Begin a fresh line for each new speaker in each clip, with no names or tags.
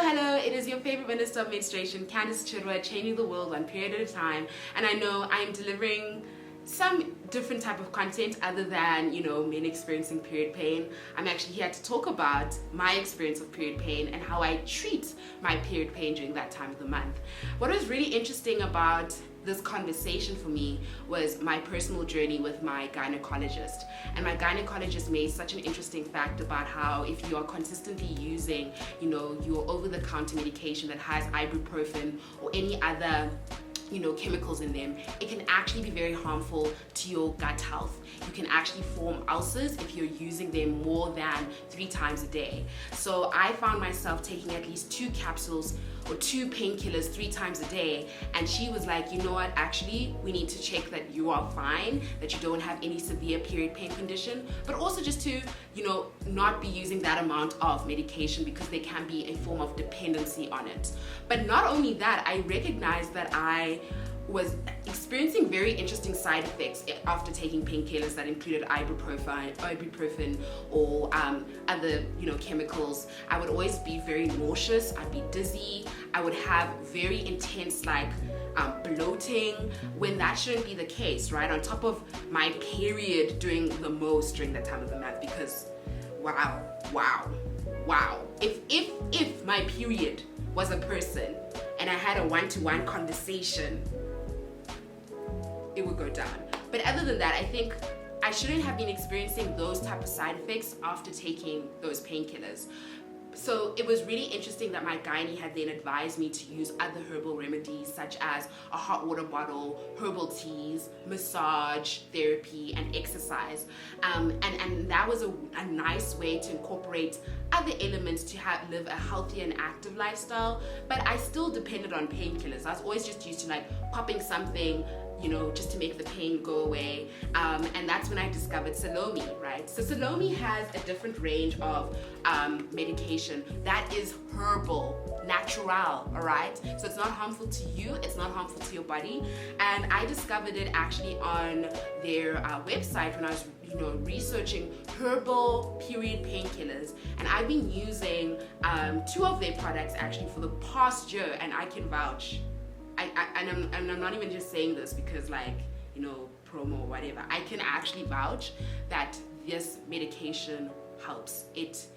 Hello, it is your favorite minister of menstruation, Candice Chidwa, changing the world one period at a time. And I know I'm delivering some different type of content other than, men experiencing period pain. I'm actually here to talk about my experience of period pain and how I treat my period pain during that time of the month. What was really interesting about this conversation for me was my personal journey with my gynecologist. And my gynecologist made such an interesting fact about how if you are consistently using, your over-the-counter medication that has ibuprofen or any other chemicals in them, it can actually be very harmful to your gut health. You can actually form ulcers if you're using them more than 3 times a day. So I found myself taking at least 2 capsules or 2 painkillers 3 times a day, and she was like, you know what, actually we need to check that you are fine, that you don't have any severe period pain condition, but also just to not be using that amount of medication because there can be a form of dependency on it. But not only that, I recognized that I was experiencing very interesting side effects after taking painkillers that included ibuprofen or other chemicals. I would always be very nauseous, I'd be dizzy, I would have very intense bloating, when that shouldn't be the case, right? On top of my period doing the most during that time of the month, because wow. If my period was a person and I had a one-to-one conversation, it would go down. But other than that, I think I shouldn't have been experiencing those type of side effects after taking those painkillers. So it was really interesting that my gynae had then advised me to use other herbal remedies such as a hot water bottle, herbal teas, massage, therapy, and exercise. And that was a nice way to incorporate other elements to live a healthy and active lifestyle. But I still depended on painkillers. I was always just used to popping something, just to make the pain go away. And that's when I discovered Salome, right? So Salome has a different range of medication that is herbal, natural, all right? So it's not harmful to you, it's not harmful to your body. And I discovered it actually on their website when I was researching herbal period painkillers, and I've been using 2 of their products actually for the past year, and I can vouch. I'm not even just saying this because promo or whatever. I can actually vouch that this medication helps. It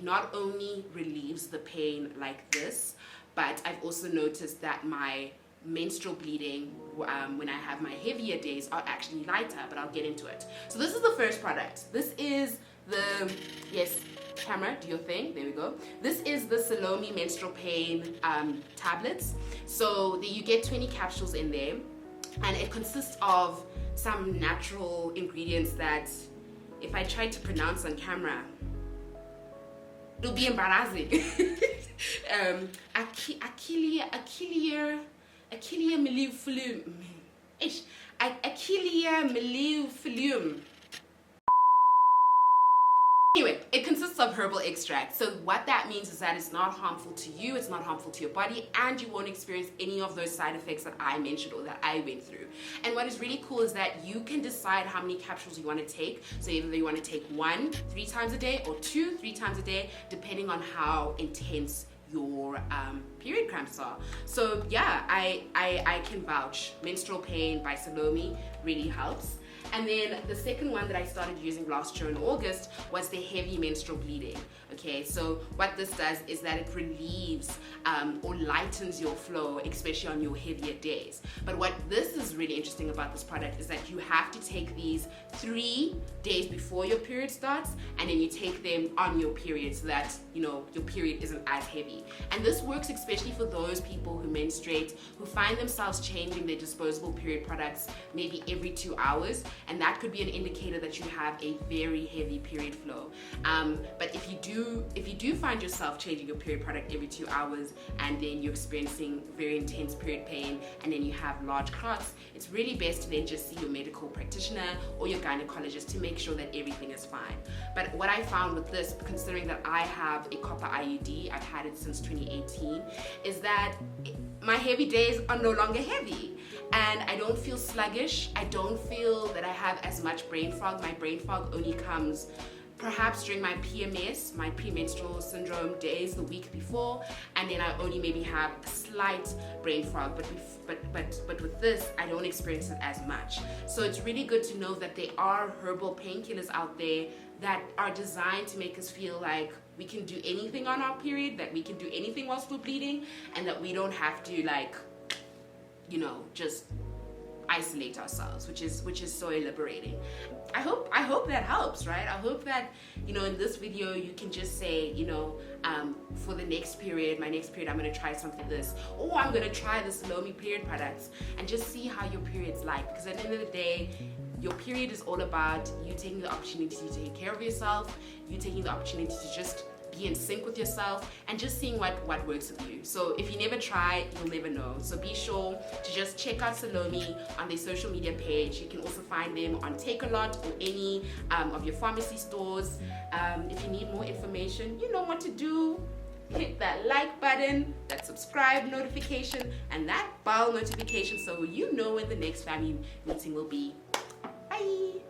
not only relieves the pain like this, but I've also noticed that my menstrual bleeding when I have my heavier days are actually lighter, but I'll get into it. So this is the first product. This is the, yes, camera, do your thing, there we go. This is the Salome menstrual pain tablets. So you get 20 capsules in there, and it consists of some natural ingredients that if I try to pronounce on camera, it'll be embarrassing. Achillea mellifluum. Anyway, it consists of herbal extract. So what that means is that it's not harmful to you, it's not harmful to your body, and you won't experience any of those side effects that I mentioned or that I went through. And what is really cool is that you can decide how many capsules you want to take. So either you want to take 1 3 times a day or 2 3 times a day, depending on how intense your period cramps are. So yeah, I can vouch. Menstrual Pain by Salome really helps. And then the second one that I started using last year in August was the heavy menstrual bleeding. Okay, so what this does is that it relieves or lightens your flow, especially on your heavier days. But what this is really interesting about this product is that you have to take these 3 days before your period starts, and then you take them on your period so that your period isn't as heavy. And this works especially for those people who menstruate, who find themselves changing their disposable period products maybe every 2 hours, and that could be an indicator that you have a very heavy period flow. But if you do find yourself changing your period product every 2 hours, and then you're experiencing very intense period pain, and then you have large clots, it's really best to then just see your medical practitioner or your gynecologist to make sure that everything is fine. But what I found with this, considering that I have a copper IUD, I've had it since 2018, is that my heavy days are no longer heavy, and I don't feel sluggish. I don't feel that I have as much brain fog. My brain fog only comes perhaps during my PMS, my premenstrual syndrome days the week before, and then I only maybe have a slight brain fog. But with this, I don't experience it as much. So it's really good to know that there are herbal painkillers out there that are designed to make us feel like we can do anything on our period, that we can do anything whilst we're bleeding, and that we don't have to, like, you know, just isolate ourselves, which is so liberating. I hope that helps, right? I hope that, you know, in this video you can just say, you know, for the next period, my next period, I'm gonna try something this, or I'm gonna try the Salome period products, and just see how your period's like. Because at the end of the day, your period is all about you taking the opportunity to take care of yourself, you taking the opportunity to just be in sync with yourself, and just seeing what works with you. So if you never try, you'll never know. So be sure to just check out Salome on their social media page. You can also find them on Take-A-Lot or any of your pharmacy stores. If you need more information, you know what to do. Hit that like button, that subscribe notification, and that bell notification so you know when the next family meeting will be. Bye!